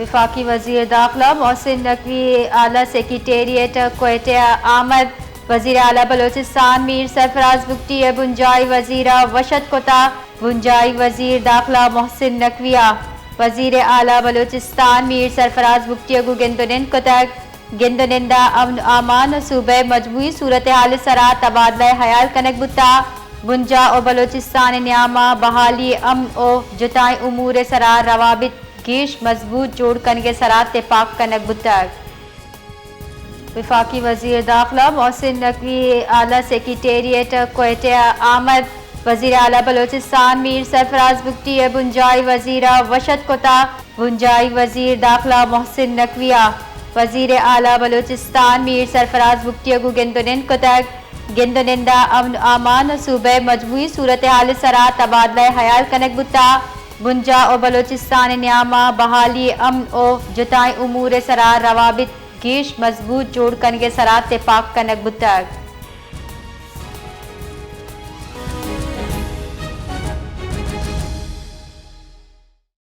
वफाकी वज़ीर दाखिला मोहसिन नकवी आला सेक्रेटेरिएट क्वेटे आमद। वज़ीर आला बलोचिस्तान मीर सरफराज बुगटी बुंजाई वज़ीरा वशत कोता। बुंजाई वज़ीर दाखिला मोहसिन नकविया वज़ीर आला बलोचिस्तान मीर सरफराज बुगटी गु गिंदुनिन कोतक गिंदुनिंदा अमन आमान सूबे मजमूई सूरत हाल सरा तबादला हयाल कनक बुता। बुंजा और बलोचिस्तान न्यामा बहाली अमन ओ जुताई उमूर सरा रवाबित गीश मजबूत जोड़ कनगे सरा तेपाक कनक बुतक। वफाकी वज़ीर दाखिला मोहसिन नकवी आला सेक्रेटेरिएट क्वेटे आमद। वज़ीर आला बलोचिस्तान मीर सरफराज बुगटी बुंजाई वज़ीरा वशत कोता। बुंजाई वज़ीर दाखिला मोहसिन नकविया वज़ीर आला बलोचिस्तान मीर सरफराज बुगटी गु गिंदुनिन कोतक गिंदुनिंदा अमन आमान सूबे मजमूई सूरत हाल सरा तबादला हयाल कनक बुता। बुंजा और बलोचिस्तान न्यामा बहाली अमन ओ जुताई उमूर सरा रवाबित गीश मजबूत जोड़ कनगे सरा तेपाक कनक बुतक।